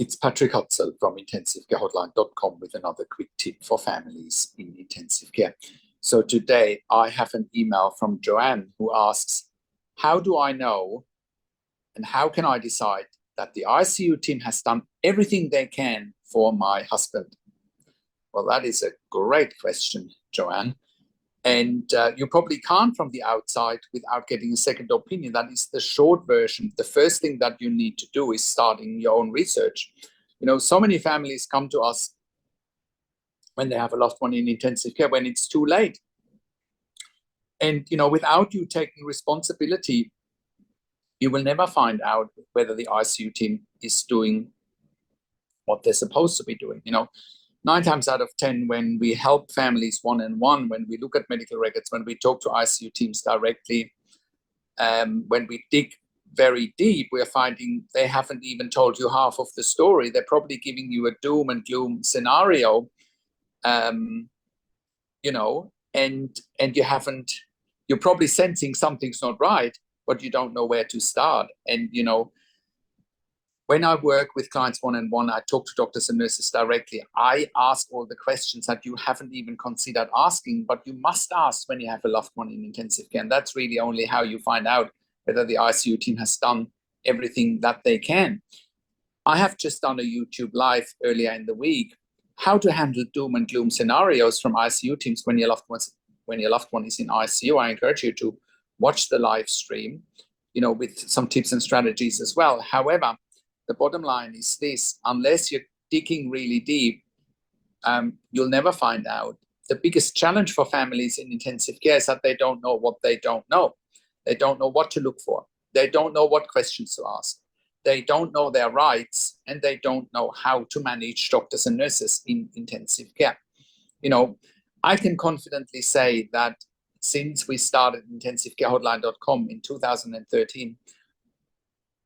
It's Patrick Hutzel from intensivecarehotline.com with another quick tip for families in intensive care. So today I have an email from Joanne who asks, how do I know and how can I decide that the ICU team has done everything they can for my husband? Well, that is a great question, Joanne. And you probably can't from the outside without getting a second opinion. That is the short version. The first thing that you need to do is starting your own research. You know, so many families come to us when they have a loved one in intensive care, when it's too late. And, you know, without you taking responsibility, you will never find out whether the ICU team is doing what they're supposed to be doing. You know, 9 times out of 10, when we help families one-on-one, when we look at medical records, when we talk to ICU teams directly, when we dig very deep, we're finding they haven't even told you half of the story. They're probably giving you a doom and gloom scenario, you know, and you're probably sensing something's not right, but you don't know where to start. And, you know, when I work with clients one-on-one, I talk to doctors and nurses directly. I ask all the questions that you haven't even considered asking, but you must ask when you have a loved one in intensive care. And that's really only how you find out whether the ICU team has done everything that they can. I have just done a YouTube live earlier in the week, how to handle doom and gloom scenarios from ICU teams when your loved one is in ICU. I encourage you to watch the live stream, you know, with some tips and strategies as well. However, the bottom line is this: unless you're digging really deep, you'll never find out. The biggest challenge for families in intensive care is that they don't know what they don't know. They don't know what to look for. They don't know what questions to ask. They don't know their rights, and they don't know how to manage doctors and nurses in intensive care. You know, I can confidently say that since we started intensivecarehotline.com in 2013,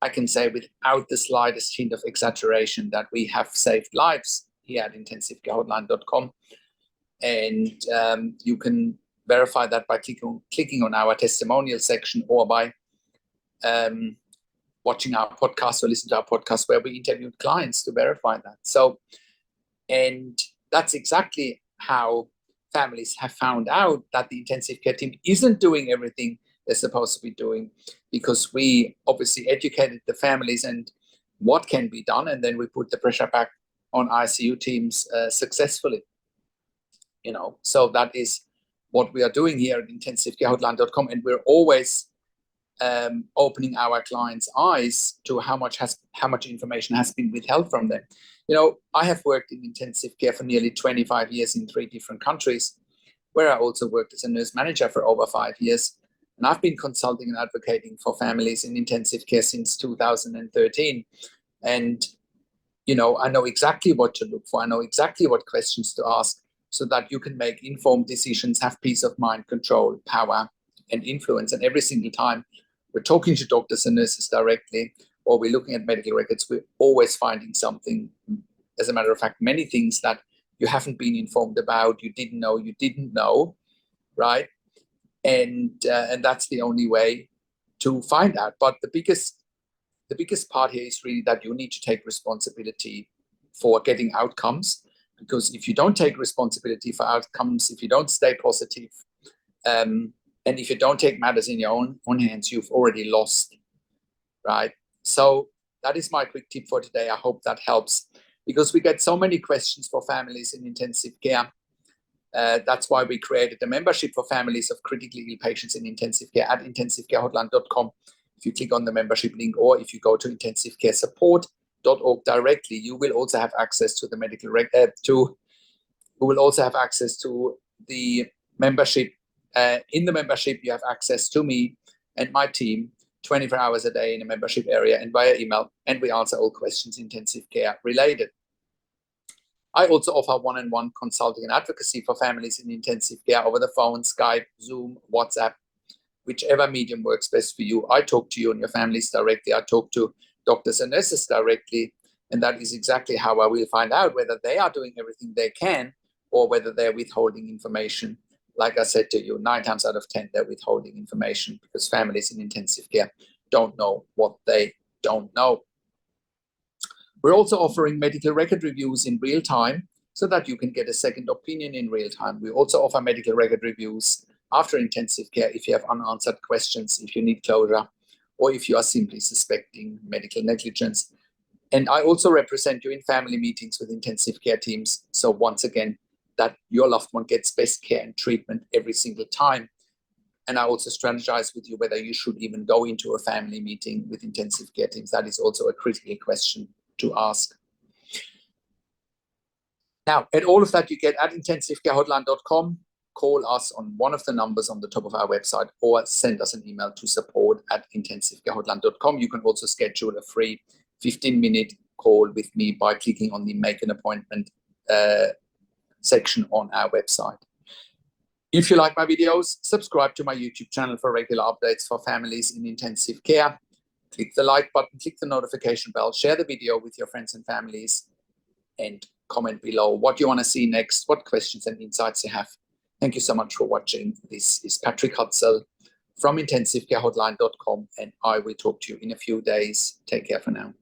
I can say without the slightest hint of exaggeration that we have saved lives here at intensivecarehotline.com. And you can verify that by clicking on our testimonial section, or by watching our podcast or listen to our podcast where we interviewed clients to verify that. So, and that's exactly how families have found out that the intensive care team isn't doing everything they're supposed to be doing, because we obviously educated the families and what can be done, and then we put the pressure back on ICU teams successfully. You know, so that is what we are doing here at intensivecarehotline.com, and we're always opening our clients' eyes to how much information has been withheld from them. You know, I have worked in intensive care for nearly 25 years in 3 different countries, where I also worked as a nurse manager for over 5 years. And I've been consulting and advocating for families in intensive care since 2013. And, you know, I know exactly what to look for. I know exactly what questions to ask, so that you can make informed decisions, have peace of mind, control, power, and influence. And every single time we're talking to doctors and nurses directly, or we're looking at medical records, we're always finding something. As a matter of fact, many things that you haven't been informed about, you didn't know, right? And that's the only way to find out. But the biggest part here is really that you need to take responsibility for getting outcomes, because if you don't take responsibility for outcomes, if you don't stay positive, and if you don't take matters in your own hands, you've already lost, right? So that is my quick tip for today. I hope that helps, because we get so many questions for families in intensive care. That's why we created a membership for families of critically ill patients in intensive care at intensivecarehotline.com. If you click on the membership link, or if you go to intensivecaresupport.org directly, you will also have access to the medical we will also have access to the membership. In the membership, you have access to me and my team 24 hours a day in a membership area and via email, and we answer all questions intensive care related. I also offer one-on-one consulting and advocacy for families in intensive care over the phone, Skype, Zoom, WhatsApp, whichever medium works best for you. I talk to you and your families directly. I talk to doctors and nurses directly, and that is exactly how I will find out whether they are doing everything they can, or whether they're withholding information. Like I said to you, 9 times out of 10, they're withholding information, because families in intensive care don't know what they don't know. We're also offering medical record reviews in real time so that you can get a second opinion in real time. We also offer medical record reviews after intensive care if you have unanswered questions, if you need closure, or if you are simply suspecting medical negligence. And I also represent you in family meetings with intensive care teams. So once again, that your loved one gets best care and treatment every single time. And I also strategize with you whether you should even go into a family meeting with intensive care teams. That is also a critical question to ask. Now, at all of that you get at intensivecarehotline.com. Call us on one of the numbers on the top of our website or send us an email to support@intensivecarehotline.com. You can also schedule a free 15-minute call with me by clicking on the Make an Appointment section on our website. If you like my videos, subscribe to my YouTube channel for regular updates for families in intensive care. Click the like button, click the notification bell, share the video with your friends and families, and comment below what you want to see next, what questions and insights you have. Thank you so much for watching. This is Patrick Hutzel from intensivecarehotline.com, and I will talk to you in a few days. Take care for now.